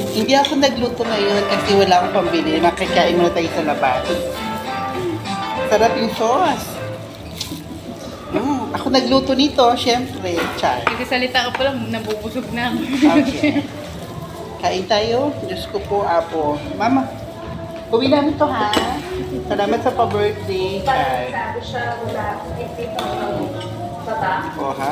Hindi ako nagluto ngayon kasi wala akong pambili. Makikain muna tayo sa labas. Sarap yung sauce. Ako nagluto nito, syempre. Char. Nagsasalita ka pa lang, nabubusog na. Okay. Kain tayo. Diyos ko po, Apo. Mama, uwi namin to ha. Salamat sa pa-birthday. Char. O ha?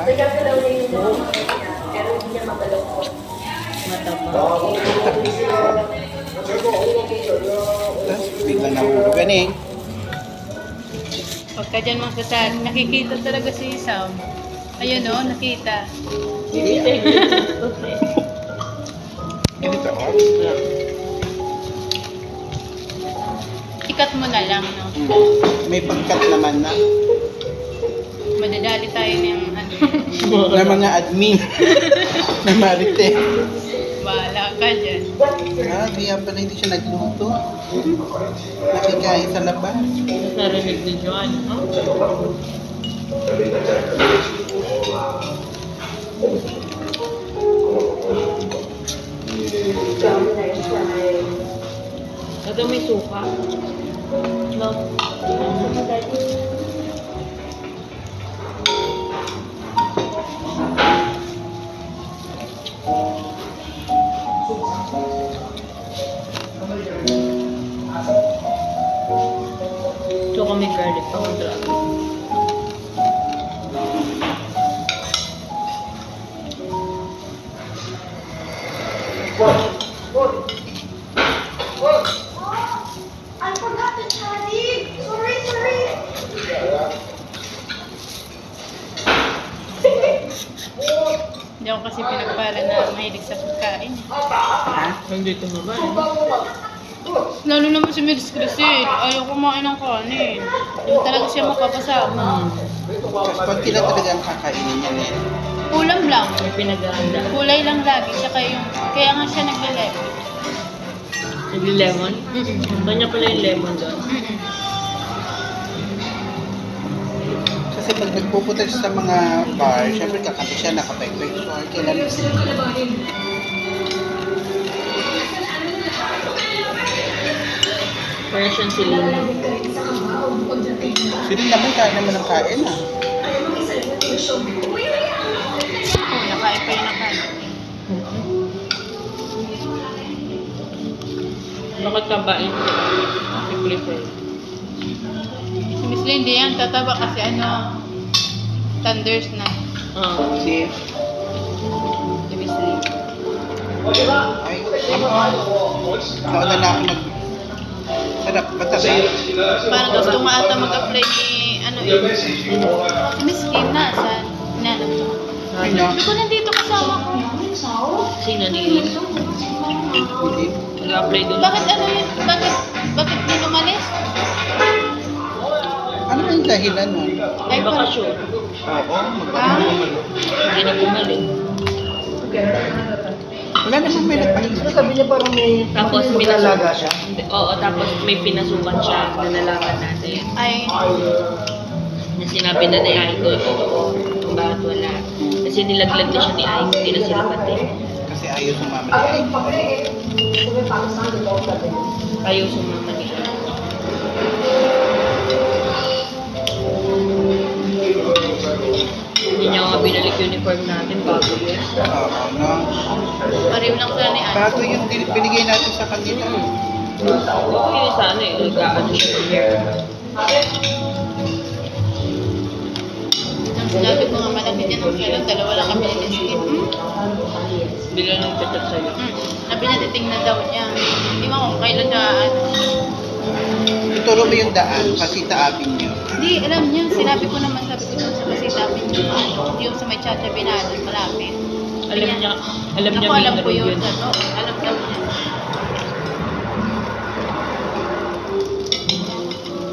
Tapos biglang nahulugan eh. Huwag ka dyan magsasal. Nakikita talaga si Sam. Ayun o, nakita. Ganito o. Ikat mo na lang, no? May pagkat naman na. Madadali tayo ng ano. Na mga admin. Na marite. Bahala ka dyan. Kaya pala hindi siya nagluto. Nakikain sa labas. Narinig ni Joan, no? Ito may suka. No. Suka may garlic pa ang dragon. I forgot the chatty. Sorry. Hindi ako kasi pinagpala na mahilig sa pagkain. Ha? Nandito mo ba? Lalo naman si Mix kasi, ayaw kumain ng kanin. Hindi talaga siya makapasama. Kasi konti na talaga ang kakainin niya eh. Ulam lang. May pinag-aanda. Kulay lang lagi. Kaya nga siya nagbe-lemon. Nagli-lemon? Kanya pala yung lemon doon. Kasi pag nagpupunta siya sa mga bar, syempre kakanta siya, nakapag-picture, kailan Parang siyang silina. sila naman kain naman ng kain ah. Oo, nakain pa yung nakain. Bakit ka ba i-prefer? Si Miss Lindy yan, tataba kasi thunders na. Si, Si Miss Lindy. ay, nauna na ako sarap, matagal. Parang gusto mo ata mag-apply ni, si Miss Kim na, sa inanap ko. Ano? Sabi ko, nandito kasama ko. Sino ni Iris? Hindi. Nag-apply doon. Bakit yun? Bakit di lumalis? Ano ba yung dahilan mo? Ay, bakasyon. Oo, Ah, Hindi na bumalik. wala naman may nagpahinga. Sabi niya parang may Tapos pinalaga siya. Oo, tapos may pinasukan siya na nalaman natin. ay, Na sinabi na ni Ay ko, totoo, kung bakit wala. Kasi nilaglag na siya ni Ay, hindi na sila pati. Kasi ayaw sumama ni Ay. Ayaw sumama ni Ay. Hindi niya nga binalik uniform natin bago yun. Oo, no? pareho lang sila ni Anne. Bago yung binigay natin sa kanila. Oo, yun sana eh. Nag-ano siya here. Nang sinabi ko nga malaki din ang kailan, dalawa lang kami ni Skin. Bigla nang chat sa'yo. Na pinatiting na daw niya. Hindi mo kung kailan na Ituro mo yung daan, Pasita Avenue. Hindi, alam niya. Sinabi ko naman, sabi ko sa kasitapin niyo. Yung sa may Chacha Binado, malapit. Alam niya Ako, may alam ko road yun. yun. Ano, alam daw niya.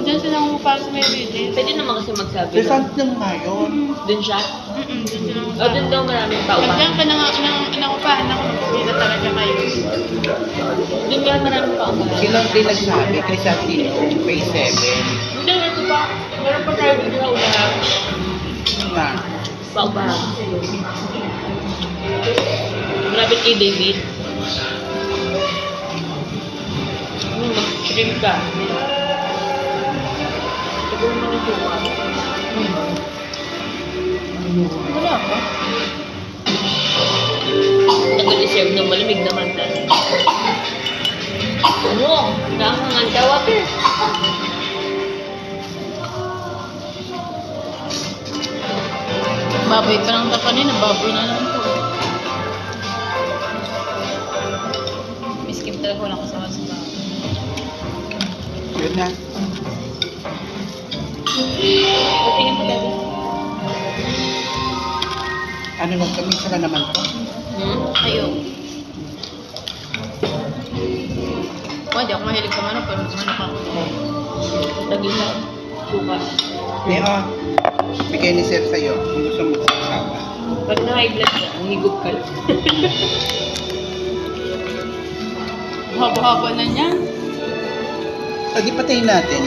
Diyan sila para sa may building. Pwede naman kasi magsabi Sa na. saan lang ngayon? Dun siya? Diyan sila O, dun daw maraming tao Pag pa. diyan ka nangupahan ako, magpapila talaga kayo. Dun ba maraming tao pa? Silang din nagsabi kay Santino, Phase 7. Hindi, ito pa. Meron pa tayo dito sa unahan. Na, Bakbahan. Malapit kay David. Mag-shrimp ka. Siguro mo ng suka. Wala pa. Nag-deserve ng malamig naman na. Ano? Nakangan ka, water. Baboy pa lang tapanin, nababoy na naman to. Miskim talaga walang kasama sa baboy. Yun na. Patingin mo dati. Ano lang, kamisa na naman to. Ayun. Di ako mahilig sa manok, pero manok ako. Lagi na. Suka. Ngayon, bigay ni Sir sa'yo kung gusto mo magsasawa. Pag na-high blood ka, higup ka lang. Haba-haba na niyan. Di patayin natin.